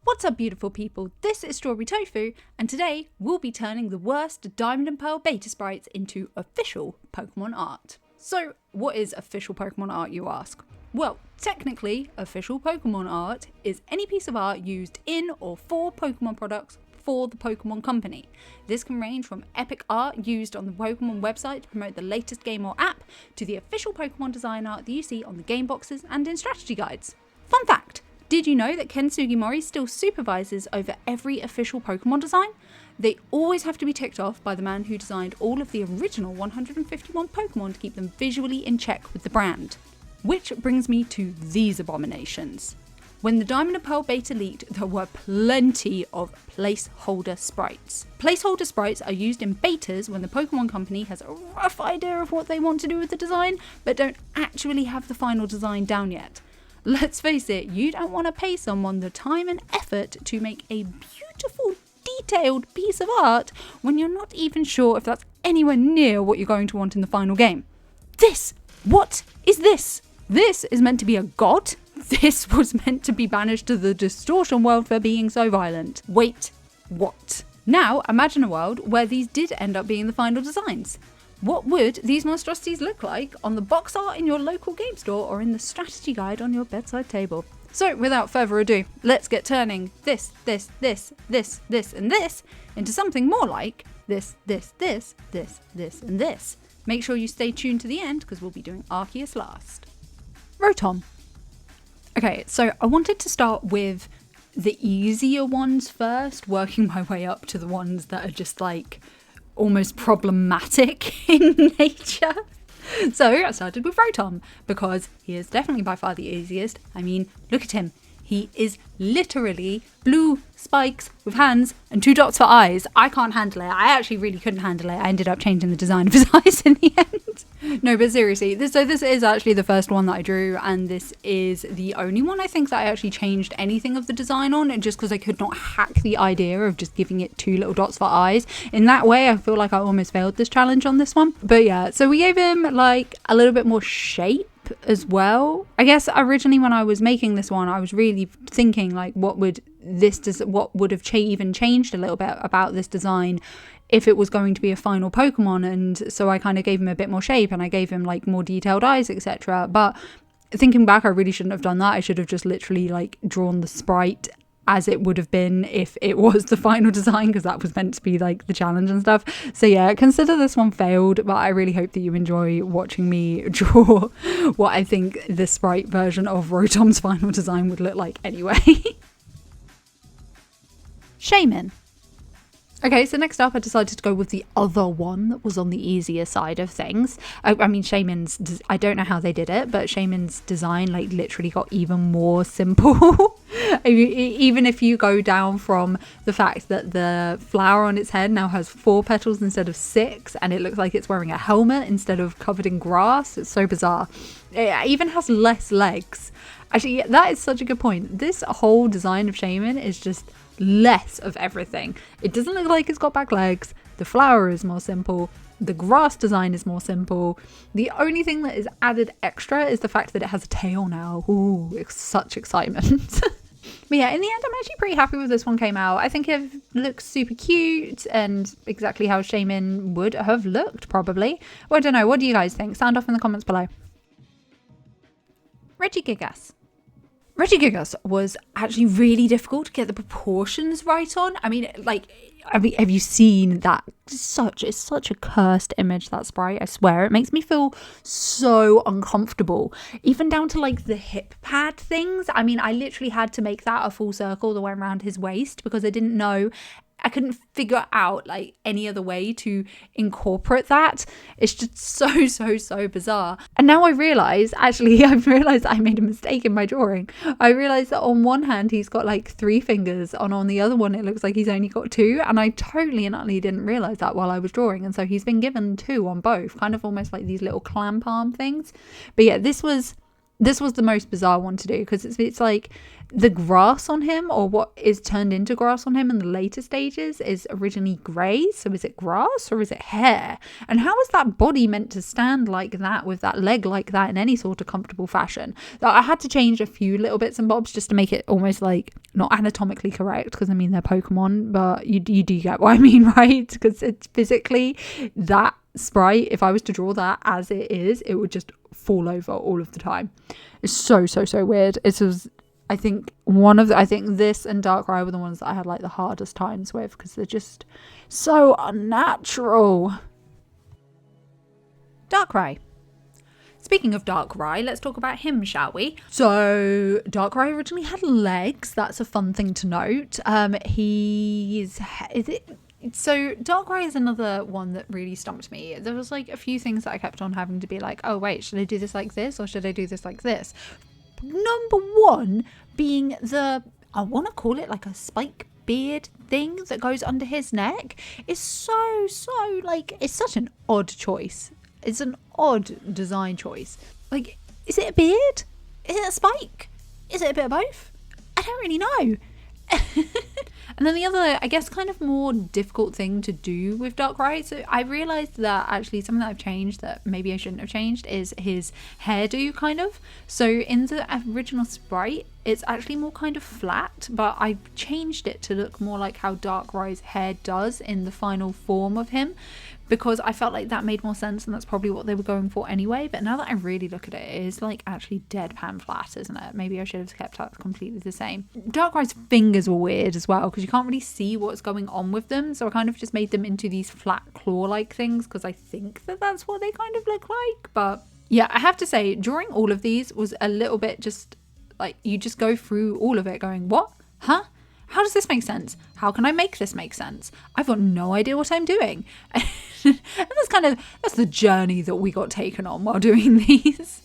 What's up, beautiful people? This is Strawberry Tofu, and today we'll be turning the worst Diamond and Pearl beta sprites into official Pokemon art. So, what is official Pokemon art, you ask? Well, technically, official Pokemon art is any piece of art used in or for Pokemon products for the Pokemon Company. This can range from epic art used on the Pokemon website to promote the latest game or app, to the official Pokemon design art that you see on the game boxes and in strategy guides. Fun fact! Did you know that Ken Sugimori still supervises over every official Pokemon design? They always have to be ticked off by the man who designed all of the original 151 Pokemon to keep them visually in check with the brand. Which brings me to these abominations. When the Diamond and Pearl beta leaked, there were plenty of placeholder sprites. Placeholder sprites are used in betas when the Pokemon Company has a rough idea of what they want to do with the design, but don't actually have the final design down yet. Let's face it, you don't want to pay someone the time and effort to make a beautiful, detailed piece of art when you're not even sure if that's anywhere near what you're going to want in the final game. What is this? This is meant to be a god? This was meant to be banished to the distortion world for being so violent. Wait, what? Now, imagine a world where these did end up being the final designs. What would these monstrosities look like on the box art in your local game store or in the strategy guide on your bedside table? So without further ado, let's get turning this, and this into something more like this, and this. Make sure you stay tuned to the end because we'll be doing Arceus last. Rotom. Okay, so I wanted to start with the easier ones first, working my way up to the ones that are just like almost problematic in nature. So I started with Rotom because he is definitely by far the easiest. I mean, look at him. He is literally blue spikes with hands and 2 dots for eyes. I can't handle it. I actually really couldn't handle it. I ended up changing the design of his eyes in the end. No, but seriously, this is actually the first one that I drew, and this is the only one I think that I actually changed anything of the design on, just because I could not hack the idea of just giving it 2 little dots for eyes. In that way, I feel like I almost failed this challenge on this one. But yeah, so we gave him like a little bit more shape as well. I guess originally when I was making this one, I was really thinking like what would have even changed a little bit about this design if it was going to be a final Pokemon, and so I kind of gave him a bit more shape and I gave him like more detailed eyes, etc. But thinking back, I really shouldn't have done that. I should have just literally like drawn the sprite as it would have been if it was the final design, because that was meant to be like the challenge and stuff. So yeah, consider this one failed, but I really hope that you enjoy watching me draw what I think the sprite version of Rotom's final design would look like anyway. Shaymin. Okay, so next up I decided to go with the other one that was on the easier side of things. I mean, Shaymin's, I don't know how they did it, but Shaymin's design like literally got even more simple. Even if you go down from the fact that the flower on its head now has 4 petals instead of 6, and it looks like it's wearing a helmet instead of covered in grass. It's so bizarre. It even has less legs. Actually, that is such a good point. This whole design of Shaymin is just less of everything. It doesn't look like it's got back legs. The flower is more simple. The grass design is more simple. The only thing that is added extra is the fact that it has a tail now. Ooh, it's such excitement. But yeah, in the end, I'm actually pretty happy with this one came out. I think it looks super cute and exactly how Shaymin would have looked, probably. Well, I don't know. What do you guys think? Sound off in the comments below. Regigigas. Regigigas was actually really difficult to get the proportions right on. I mean, have you seen that? It's such a cursed image, that sprite. I swear, it makes me feel so uncomfortable. Even down to like the hip pad things. I mean, I literally had to make that a full circle that went around his waist because I couldn't figure out like any other way to incorporate that. It's just so bizarre. And now I've realized I made a mistake in my drawing. I realized that on one hand he's got like 3 fingers, and on the other one it looks like he's only got 2, and I totally and utterly didn't realize that while I was drawing. And so he's been given 2 on both, kind of almost like these little clam palm things. But yeah, this was This was the most bizarre one to do because it's like the grass on him, or what is turned into grass on him in the later stages, is originally grey. So is it grass or is it hair? And how is that body meant to stand like that with that leg like that in any sort of comfortable fashion? I had to change a few little bits and bobs just to make it almost like not anatomically correct, because I mean they're Pokemon, but you do get what I mean, right? Because it's physically that sprite, if I was to draw that as it is, it would just fall over all of the time. It's so weird. It was, I think this and Darkrai were the ones that I had like the hardest times with, because they're just so unnatural. Darkrai. Speaking of Darkrai, let's talk about him, shall we? So Darkrai originally had legs. That's a fun thing to note. So Darkrai is another one that really stumped me. There was like a few things that I kept on having to be like, oh wait, should I do this like this or should I do this like this? Number one being I want to call it like a spike beard thing that goes under his neck. Is so like, it's such an odd choice. It's an odd design choice. Like, is it a beard? Is it a spike? Is it a bit of both? I don't really know. And then the other, I guess, kind of more difficult thing to do with Darkrai, so I realised that actually something that I've changed that maybe I shouldn't have changed is his hairdo, kind of. So in the original sprite, it's actually more kind of flat, but I changed it to look more like how Darkrai's hair does in the final form of him, because I felt like that made more sense, and that's probably what they were going for anyway. But now that I really look at it, it is like actually deadpan flat, isn't it? Maybe I should have kept that completely the same. Darkrai's fingers were weird as well, because you can't really see what's going on with them, so I kind of just made them into these flat claw-like things, because I think that that's what they kind of look like. But yeah, I have to say, drawing all of these was a little bit just like, you just go through all of it going, what? Huh? How does this make sense? How can I make this make sense? I've got no idea what I'm doing. And that's the journey that we got taken on while doing these.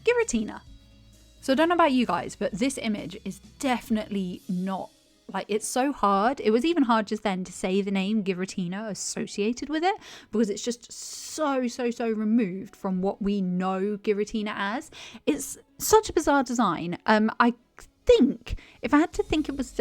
Giratina. So I don't know about you guys, but this image is definitely not, like, it's so hard. It was even hard just then to say the name Giratina associated with it, because it's just so removed from what we know Giratina as. It's such a bizarre design. I think if I had to think it was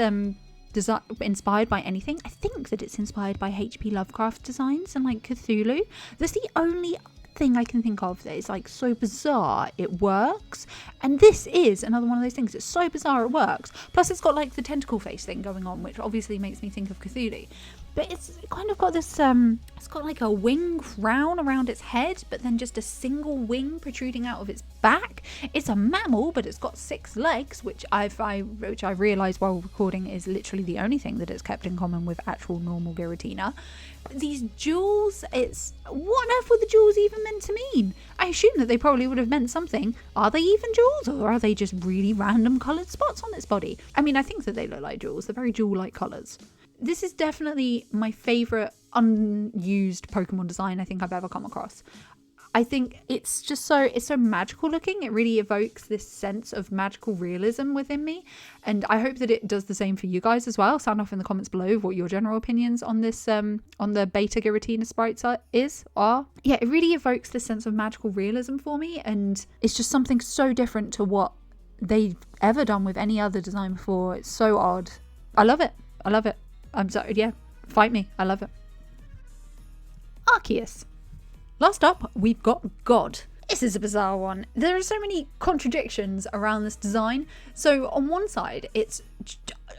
inspired by anything, I think that it's inspired by H.P. Lovecraft designs and like Cthulhu. That's the only thing I can think of that is like so bizarre it works, and this is another one of those things. It's so bizarre it works. Plus it's got like the tentacle face thing going on, which obviously makes me think of Cthulhu. But it's kind of got this, it's got like a wing crown around its head, but then just a single wing protruding out of its back. It's a mammal, but it's got 6 legs, which I realised while recording is literally the only thing that it's kept in common with actual normal Giratina. These jewels, what on earth were the jewels even meant to mean? I assume that they probably would have meant something. Are they even jewels, or are they just really random coloured spots on its body? I mean, I think that they look like jewels. They're very jewel-like colours. This is definitely my favourite unused Pokemon design I think I've ever come across. I think it's just it's so magical looking. It really evokes this sense of magical realism within me. And I hope that it does the same for you guys as well. Sound off in the comments below what your general opinions on this, on the beta Giratina sprites are. Yeah, it really evokes this sense of magical realism for me. And it's just something so different to what they've ever done with any other design before. It's so odd. I love it. I'm sorry, yeah, fight me. I love it. Arceus. Last up, we've got God. This is a bizarre one. There are so many contradictions around this design. So on one side, it's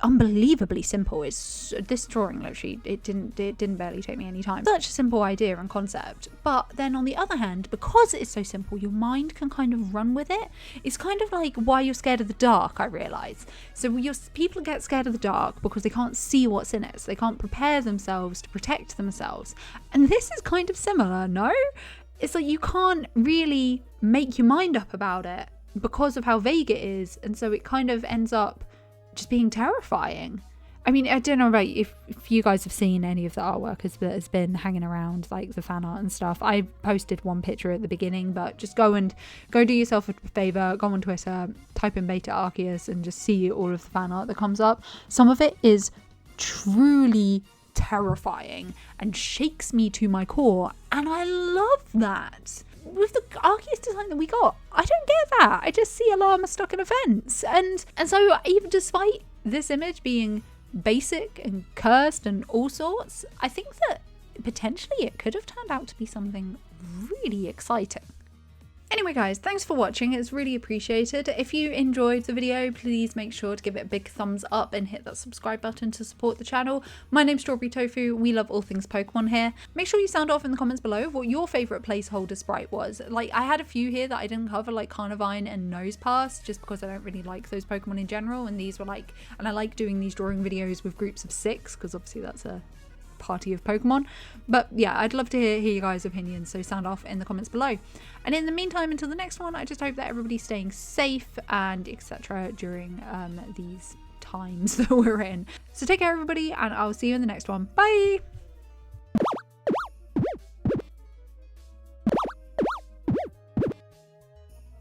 unbelievably simple. It's this drawing, literally, it didn't barely take me any time. Such a simple idea and concept. But then on the other hand, because it's so simple, your mind can kind of run with it. It's kind of like why you're scared of the dark, I realise. So people get scared of the dark because they can't see what's in it. So they can't prepare themselves to protect themselves. And this is kind of similar, no? It's like you can't really make your mind up about it because of how vague it is. And so it kind of ends up just being terrifying. I mean, I don't know about if you guys have seen any of the artwork that has been hanging around, like the fan art and stuff. I posted one picture at the beginning, but just go do yourself a favour, go on Twitter, type in beta Arceus and just see all of the fan art that comes up. Some of it is truly terrifying and shakes me to my core, and I love that. with the Arceus design that we got, I don't get that. I just see a llama stuck in a fence. And so even despite this image being basic and cursed and all sorts, I think that potentially it could have turned out to be something really exciting. Anyway guys, thanks for watching, it's really appreciated. If you enjoyed the video, please make sure to give it a big thumbs up and hit that subscribe button to support the channel. My name's Strawberry Tofu, we love all things Pokemon here. Make sure you sound off in the comments below what your favourite placeholder sprite was. Like, I had a few here that I didn't cover, like Carnivine and Nosepass, just because I don't really like those Pokemon in general, and these were like, and I like doing these drawing videos with groups of 6, because obviously that's a party of Pokemon. But yeah, I'd love to hear you guys' opinions, so sound off in the comments below. And in the meantime, until the next one, I just hope that everybody's staying safe and etc. during these times that we're in. So take care everybody, and I'll see you in the next one. Bye!